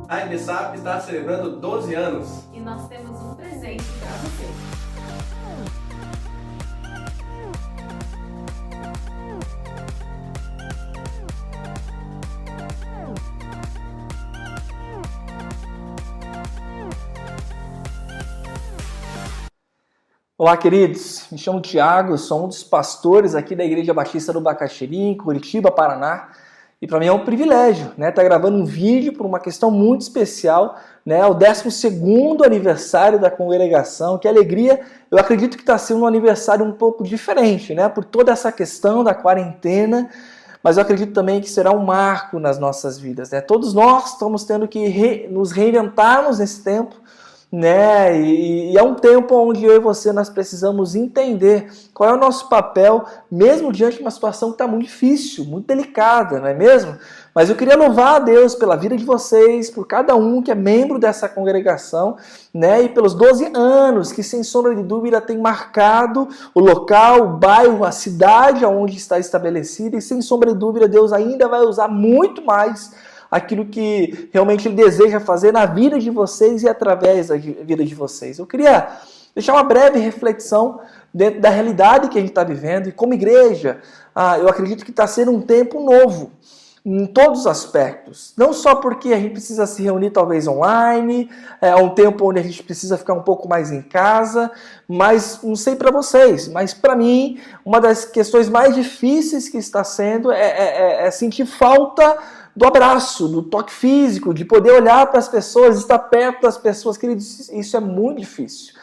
A EBSAP está celebrando 12 anos. E nós temos um presente para você. Olá, queridos. Me chamo Tiago, sou um dos pastores aqui da Igreja Batista do Bacaxiri, em Curitiba, Paraná. E para mim é um privilégio, estar gravando um vídeo por uma questão muito especial, o 12º aniversário da congregação. Que alegria! Eu acredito que está sendo um aniversário um pouco diferente, por toda essa questão da quarentena, mas eu acredito também que será um marco nas nossas vidas. Todos nós estamos tendo que nos reinventarmos nesse tempo, E é um tempo onde eu e você nós precisamos entender qual é o nosso papel, mesmo diante de uma situação que está muito difícil, muito delicada, não é mesmo? Mas eu queria louvar a Deus pela vida de vocês, por cada um que é membro dessa congregação, E pelos 12 anos que, sem sombra de dúvida, tem marcado o local, o bairro, a cidade onde está estabelecida, e sem sombra de dúvida Deus ainda vai usar muito mais aquilo que realmente Ele deseja fazer na vida de vocês e através da vida de vocês. Eu queria deixar uma breve reflexão dentro da realidade que a gente está vivendo, e como igreja, eu acredito que está sendo um tempo novo, em todos os aspectos. Não só porque a gente precisa se reunir talvez online, é um tempo onde a gente precisa ficar um pouco mais em casa, mas não sei para vocês, mas para mim, uma das questões mais difíceis que está sendo é sentir falta do abraço, do toque físico, de poder olhar para as pessoas, estar perto das pessoas. Queridos, isso é muito difícil,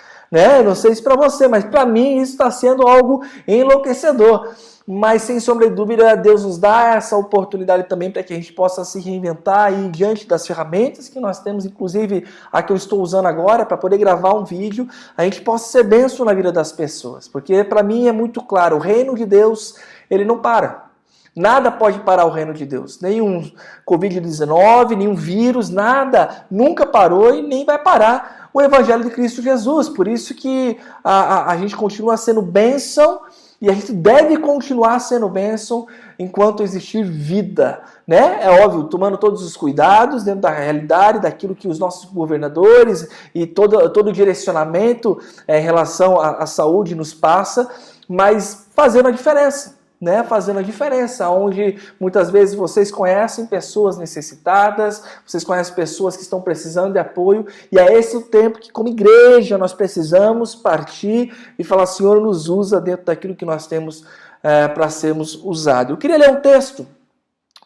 Não sei se para você, mas para mim isso está sendo algo enlouquecedor. Mas sem sombra de dúvida, Deus nos dá essa oportunidade também para que a gente possa se reinventar e diante das ferramentas que nós temos, inclusive a que eu estou usando agora para poder gravar um vídeo, a gente possa ser bênção na vida das pessoas. Porque para mim é muito claro, o reino de Deus, ele não para. Nada pode parar o reino de Deus. Nenhum Covid-19, nenhum vírus, nada nunca parou e nem vai parar o Evangelho de Cristo Jesus. Por isso que a gente continua sendo bênção e a gente deve continuar sendo bênção enquanto existir vida. É óbvio, tomando todos os cuidados dentro da realidade, daquilo que os nossos governadores e todo o direcionamento em relação à saúde nos passa, mas fazendo a diferença. Fazendo a diferença, onde muitas vezes vocês conhecem pessoas necessitadas, vocês conhecem pessoas que estão precisando de apoio, e é esse o tempo que, como igreja, nós precisamos partir e falar: Senhor, nos usa dentro daquilo que nós temos para sermos usados. Eu queria ler um texto,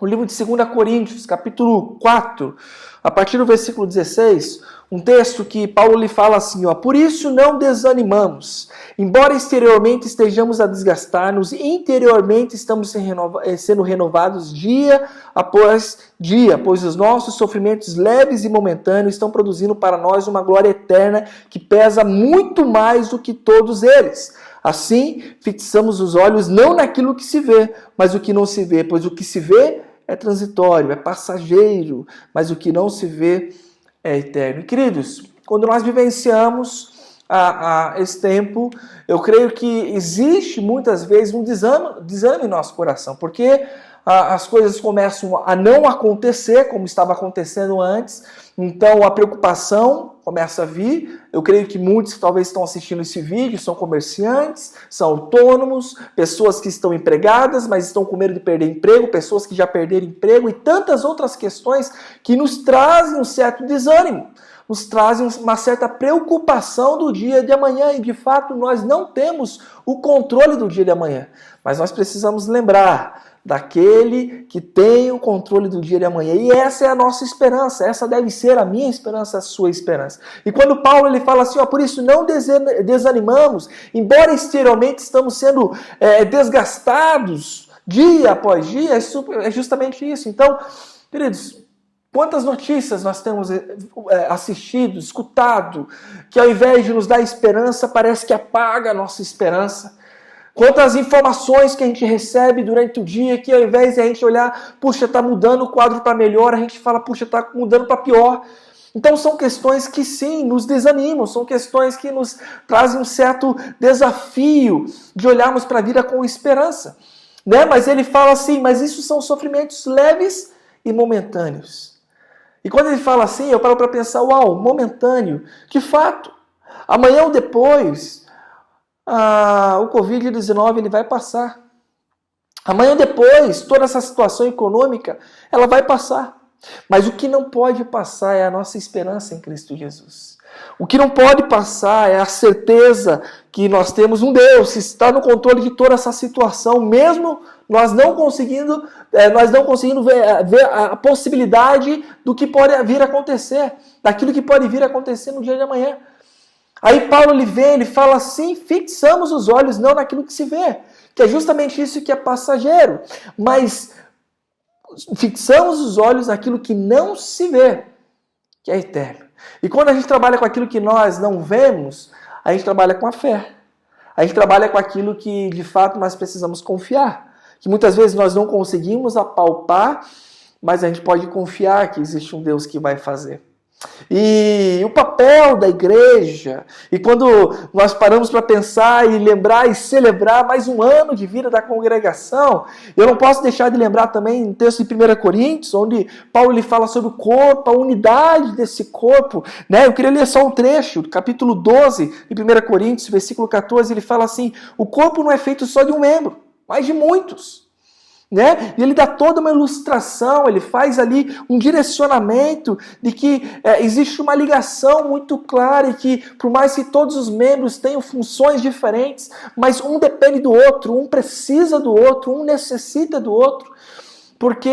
o livro de 2 Coríntios, capítulo 4, a partir do versículo 16, um texto que Paulo lhe fala assim: por isso não desanimamos, embora exteriormente estejamos a desgastar-nos, interiormente estamos sendo renovados dia após dia, pois os nossos sofrimentos leves e momentâneos estão produzindo para nós uma glória eterna que pesa muito mais do que todos eles. Assim, fixamos os olhos não naquilo que se vê, mas o que não se vê, pois o que se vê é transitório, é passageiro, mas o que não se vê é eterno. E, queridos, quando nós vivenciamos esse tempo, eu creio que existe muitas vezes um desânimo em nosso coração, porque as coisas começam a não acontecer como estava acontecendo antes, então a preocupação começa a vir. Eu creio que muitos que talvez estão assistindo esse vídeo são comerciantes, são autônomos, pessoas que estão empregadas, mas estão com medo de perder emprego, pessoas que já perderam emprego e tantas outras questões que nos trazem um certo desânimo, nos trazem uma certa preocupação do dia de amanhã, e de fato nós não temos o controle do dia de amanhã, mas nós precisamos lembrar daquele que tem o controle do dia de amanhã. E essa é a nossa esperança, essa deve ser a minha esperança, a sua esperança. E quando Paulo ele fala assim, por isso não desanimamos, embora exteriormente estamos sendo desgastados dia após dia, é justamente isso. Então, queridos, quantas notícias nós temos assistido, escutado, que ao invés de nos dar esperança, parece que apaga a nossa esperança. Quantas informações que a gente recebe durante o dia, que ao invés de a gente olhar, puxa, está mudando o quadro para melhor, a gente fala, puxa, está mudando para pior. Então são questões que sim, nos desanimam, são questões que nos trazem um certo desafio de olharmos para a vida com esperança. Mas ele fala assim, mas isso são sofrimentos leves e momentâneos. E quando ele fala assim, eu paro para pensar, uau, momentâneo. De fato, amanhã ou depois, o Covid-19 ele vai passar. Amanhã ou depois, toda essa situação econômica, ela vai passar. Mas o que não pode passar é a nossa esperança em Cristo Jesus. O que não pode passar é a certeza que nós temos um Deus que está no controle de toda essa situação, mesmo nós não conseguindo ver a possibilidade do que pode vir a acontecer, daquilo que pode vir a acontecer no dia de amanhã. Aí Paulo ele fala assim, fixamos os olhos não naquilo que se vê, que é justamente isso que é passageiro, mas fixamos os olhos naquilo que não se vê, que é eterno. E quando a gente trabalha com aquilo que nós não vemos, a gente trabalha com a fé. A gente trabalha com aquilo que de fato nós precisamos confiar. Que muitas vezes nós não conseguimos apalpar, mas a gente pode confiar que existe um Deus que vai fazer. E o papel da igreja, e quando nós paramos para pensar e lembrar e celebrar mais um ano de vida da congregação, eu não posso deixar de lembrar também o texto de 1 Coríntios, onde Paulo ele fala sobre o corpo, a unidade desse corpo, né? Eu queria ler só um trecho, do capítulo 12 de 1 Coríntios, versículo 14, ele fala assim, o corpo não é feito só de um membro, mas de muitos. Né? E ele dá toda uma ilustração, ele faz ali um direcionamento de que existe uma ligação muito clara e que por mais que todos os membros tenham funções diferentes, mas um depende do outro, um precisa do outro, um necessita do outro. Porque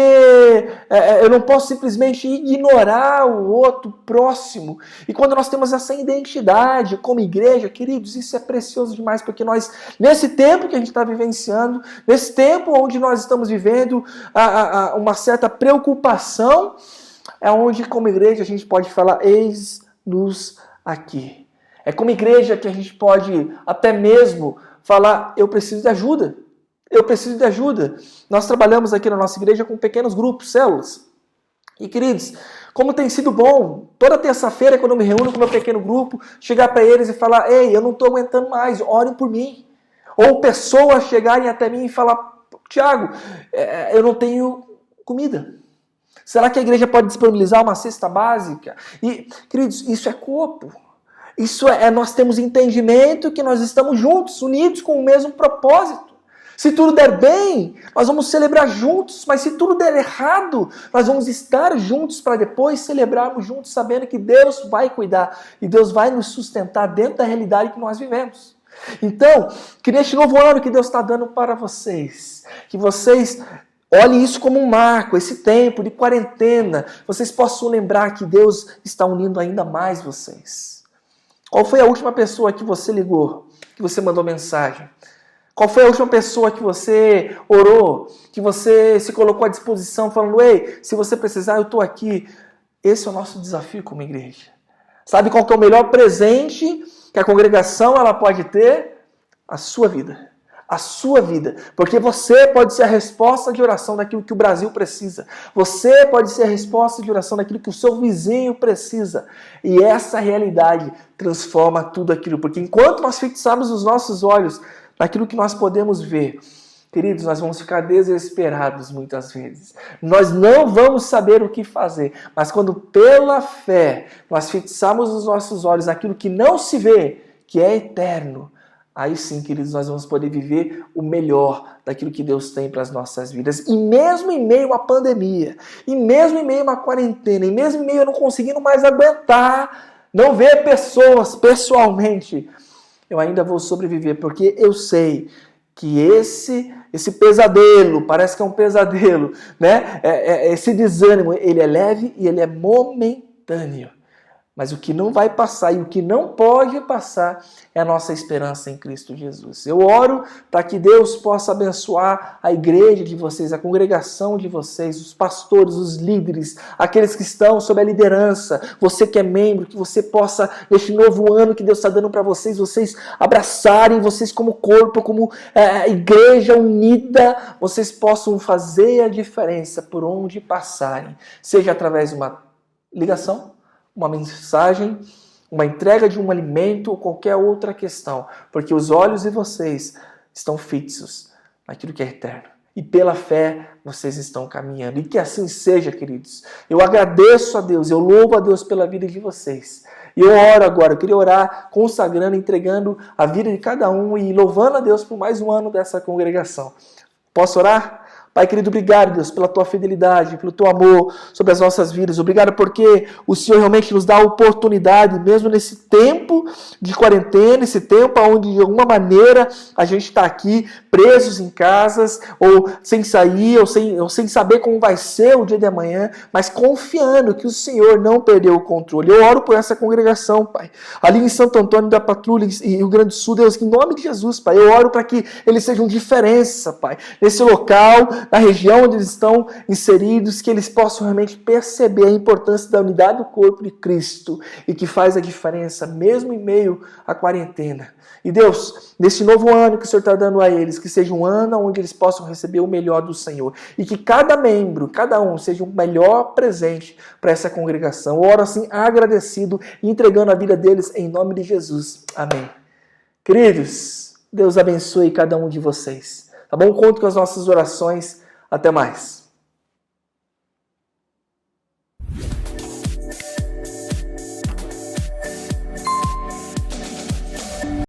eu não posso simplesmente ignorar o outro próximo. E quando nós temos essa identidade como igreja, queridos, isso é precioso demais, porque nós, nesse tempo que a gente está vivenciando, nesse tempo onde nós estamos vivendo uma certa preocupação, é onde como igreja a gente pode falar, eis-nos aqui. É como igreja que a gente pode até mesmo falar, eu preciso de ajuda. Eu preciso de ajuda. Nós trabalhamos aqui na nossa igreja com pequenos grupos, células. E queridos, como tem sido bom, toda terça-feira quando eu me reúno com o meu pequeno grupo, chegar para eles e falar, ei, eu não estou aguentando mais, orem por mim. Ou pessoas chegarem até mim e falar, Tiago, eu não tenho comida. Será que a igreja pode disponibilizar uma cesta básica? E, queridos, isso é corpo. Isso nós temos entendimento que nós estamos juntos, unidos com o mesmo propósito. Se tudo der bem, nós vamos celebrar juntos, mas se tudo der errado, nós vamos estar juntos para depois celebrarmos juntos, sabendo que Deus vai cuidar e Deus vai nos sustentar dentro da realidade que nós vivemos. Então, que neste novo ano que Deus está dando para vocês, que vocês olhem isso como um marco, esse tempo de quarentena, vocês possam lembrar que Deus está unindo ainda mais vocês. Qual foi a última pessoa que você ligou, que você mandou mensagem? Qual foi a última pessoa que você orou, que você se colocou à disposição, falando, ei, se você precisar, eu estou aqui. Esse é o nosso desafio como igreja. Sabe qual que é o melhor presente que a congregação ela pode ter? A sua vida. A sua vida. Porque você pode ser a resposta de oração daquilo que o Brasil precisa. Você pode ser a resposta de oração daquilo que o seu vizinho precisa. E essa realidade transforma tudo aquilo. Porque enquanto nós fixarmos os nossos olhos naquilo que nós podemos ver, queridos, nós vamos ficar desesperados muitas vezes. Nós não vamos saber o que fazer. Mas quando pela fé nós fixarmos os nossos olhos naquilo que não se vê, que é eterno, aí sim, queridos, nós vamos poder viver o melhor daquilo que Deus tem para as nossas vidas. E mesmo em meio à pandemia, e mesmo em meio a uma quarentena, e mesmo em meio a não conseguindo mais aguentar, não ver pessoas pessoalmente, eu ainda vou sobreviver, porque eu sei que esse pesadelo, parece que é um pesadelo, né? Esse desânimo, ele é leve e ele é momentâneo. Mas o que não vai passar e o que não pode passar é a nossa esperança em Cristo Jesus. Eu oro para que Deus possa abençoar a igreja de vocês, a congregação de vocês, os pastores, os líderes, aqueles que estão sob a liderança, você que é membro, que você possa, neste novo ano que Deus está dando para vocês abraçarem, vocês como corpo, como igreja unida, vocês possam fazer a diferença por onde passarem, seja através de uma ligação, uma mensagem, uma entrega de um alimento ou qualquer outra questão, porque os olhos de vocês estão fixos naquilo que é eterno. e pela fé vocês estão caminhando. E que assim seja, queridos. Eu agradeço a Deus, eu louvo a Deus pela vida de vocês. E eu oro agora, eu queria orar consagrando, entregando a vida de cada um e louvando a Deus por mais um ano dessa congregação. Posso orar? Pai querido, obrigado, Deus, pela tua fidelidade, pelo teu amor sobre as nossas vidas. Obrigado porque o Senhor realmente nos dá a oportunidade, mesmo nesse tempo de quarentena, esse tempo onde de alguma maneira a gente está aqui presos em casas, ou sem sair, ou sem saber como vai ser o dia de amanhã, mas confiando que o Senhor não perdeu o controle. Eu oro por essa congregação, Pai. Ali em Santo Antônio da Patrulha e Rio Grande do Sul, Deus, em nome de Jesus, Pai, eu oro para que eles sejam diferença, Pai, nesse local, na região onde eles estão inseridos, que eles possam realmente perceber a importância da unidade do corpo de Cristo e que faz a diferença mesmo em meio à quarentena. E Deus, nesse novo ano que o Senhor está dando a eles, que seja um ano onde eles possam receber o melhor do Senhor e que cada membro, cada um, seja um melhor presente para essa congregação. Eu oro assim agradecido e entregando a vida deles em nome de Jesus. Amém. Queridos, Deus abençoe cada um de vocês. Tá bom? Conto com as nossas orações. Até mais.